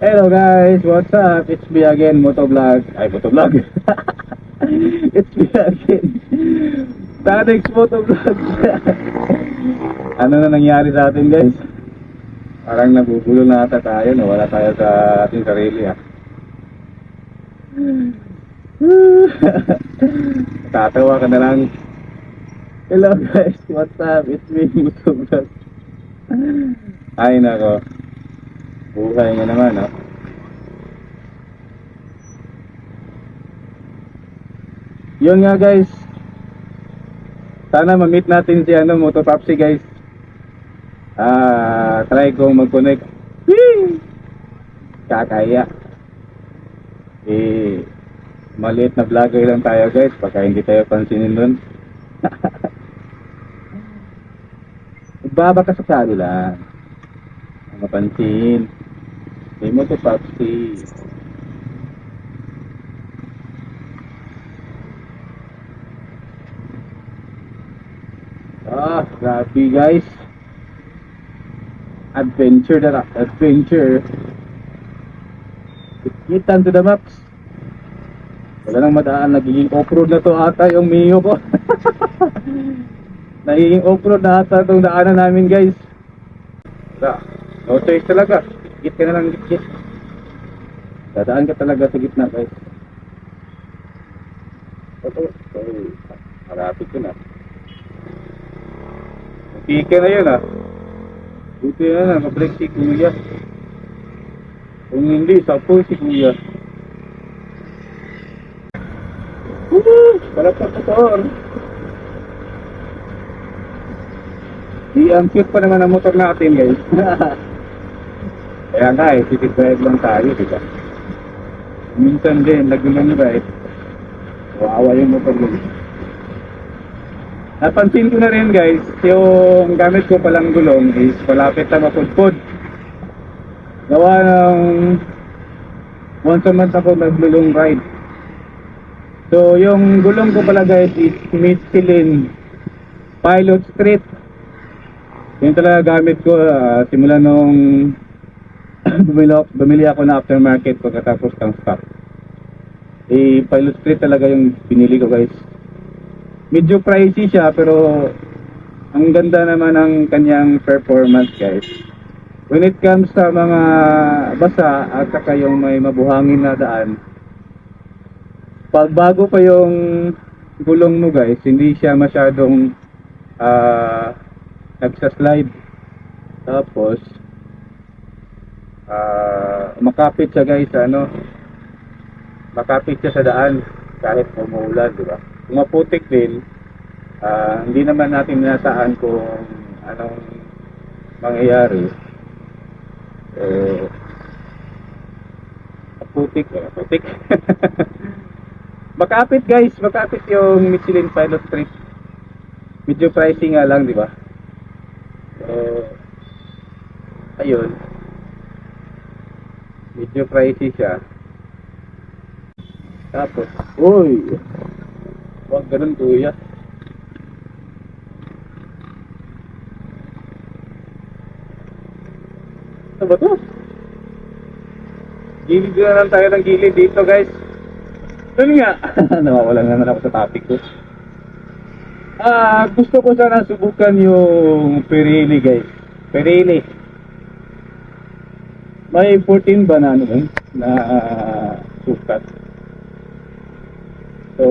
Hello guys, what's up? It's me again, Motovlog. Ay, Motovlog. It's me again. Tanix Motovlog. Ano na nangyari sa atin guys? Parang nabubulo na ata tayo, nawala tayo sa ating sarili ah. Tatawa ka na lang. Hello guys, what's up? It's me, Motovlog. Ay nako. Buhay nga naman, no? Yun nga, guys. Sana ma-meet natin si Motopopsy, guys. Try kong mag-connect. Whee! Kakaya. Maliit na vlogger lang tayo, guys. Baka hindi tayo pansinin nun. Magbaba ka sa sali lang. Mapansin. May Motopopsy. Grabe guys. Adventure na adventure. Kitan to the maps. Wala nang madaan, nagiging off-road na to ata yung Mio ko. Nagiging off-road na ata itong daanan namin guys. No choice talaga. Git ka na lang, git. Dadaan ka talaga sa gitna guys. Marapit ko na. Pika na yun ah. Buti na mag-break si kuya. Kung hindi, sapo si kuya. Palapag motor. Ang cute pa naman ang motor natin guys. Kaya nga city drive lang tayo, diba? Minsan din, nag-long ride. Wawa yung motor yun. Napansin ko na rin guys, yung gamit ko palang gulong is malapit na mapudpud. Gawa ng once a month ako nag-long ride. So yung gulong ko pala guys is Michelin Pilot Street. Yun talaga gamit ko simula nung bumili ako na aftermarket pagkatapos ng stock. Pilot Street talaga yung pinili ko guys. Medyo pricey siya pero ang ganda naman ng kanyang performance guys. When it comes sa mga basa at saka yung may mabuhangin na daan, pag bago pa yung gulong mo guys, hindi siya masyadong nagsaslide. Tapos makapit siya guys makapit siya sa daan kahit umuulan, di ba? Kung maputik din, hindi naman natin nasaan kung anong mangyayari. Maputik. Makapit guys, makapit yung Michelin Pilot Street. Medyo pricey nga lang, di ba? Ayun. Medyo pricey siya. Tapos, uy! Huwag ganun kuya. Ano ba to? Gilid na lang tayo ng gilid dito guys. Yun nga. Nawawalan naman ako sa topic ko. Gusto ko sana subukan yung Pirelli guys. Pirelli. May 14 ba na na sukat. So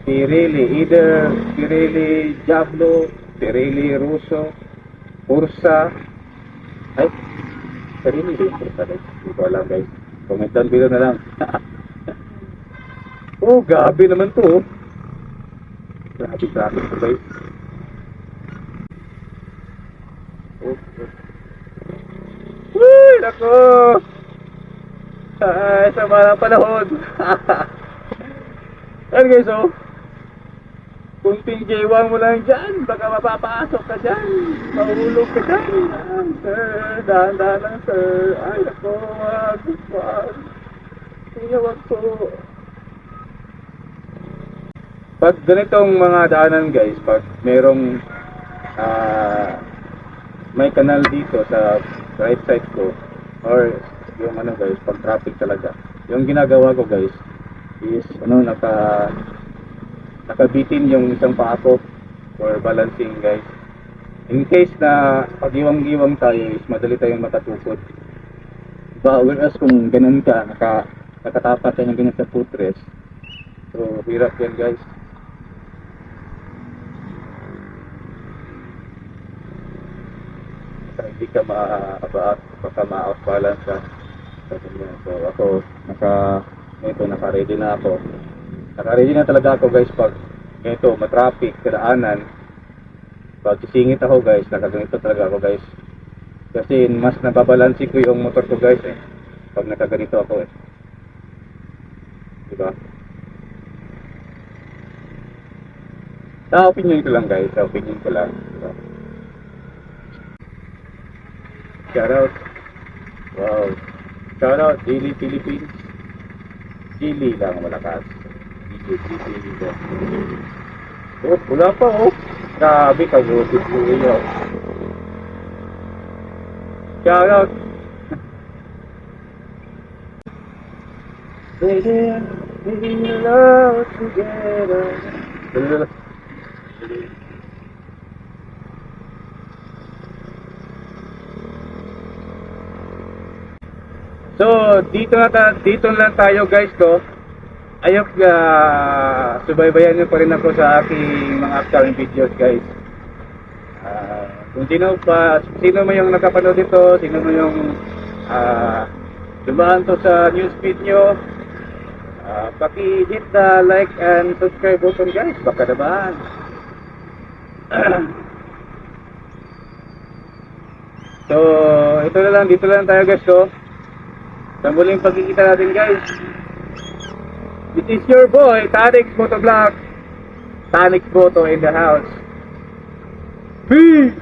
Pirelli, either Pirelli Diablo, Pirelli Russo, Ursa. Ay, Pirelli Ursa guys. Hindi ko alam guys. Comment down below na lang. Oh, gabi naman to. Grabe to guys. Uy, nako. Ay, sama ng panahon. Ayan guys, kunting jaywang mo lang dyan, baka mapapasok ka dyan, mahulog ka dyan. Sir, dahan-dahan lang sir. Ay, nako, wag. Kuya, wag po. Pag ganitong mga daanan guys, pag merong may kanal dito sa right side ko, or yung ano guys, pag traffic talaga, yung ginagawa ko guys is nakabitin yung isang paa ko for balancing guys, in case na pag-iwang-iwang tayo is madali tayong matatukod. Diba, whereas kung ganun ka, nakatapat ka ng ganyan sa footrest, so hirap yan guys. Hindi ka ma-abaat, baka ma-out balance ka. So ako, naka-ready na ako. Naka-ready na talaga ako guys pag ganito, matraffic, kadaanan. Pag sisingit ako guys, nakaganito talaga ako guys. Kasi mas nababalansi ko yung motor ko guys pag nakaganito ako Diba? Sa opinion ko lang guys, sa opinion ko lang. Diba? Shoutout. Wow. Shoutout, Gili Philippines. Gili lang malakas. Gili ko. Oh, wala pa oh. Grabe ka, gupit ko yun. Shoutout. Baby, we love together. So, dito lang tayo guys ko. Ayok, subaybayan niyo pa rin ako sa aking mga upcoming videos guys. Kung sino mo yung nakapanood dito, sino mo yung dumaan to sa newsfeed nyo, paki-hit the like and subscribe button guys, baka naman. So, dito lang tayo guys ko. Sa muling pagkikita natin guys. This is your boy, Tanix Motovlog. Tanix Moto in the house. Peace!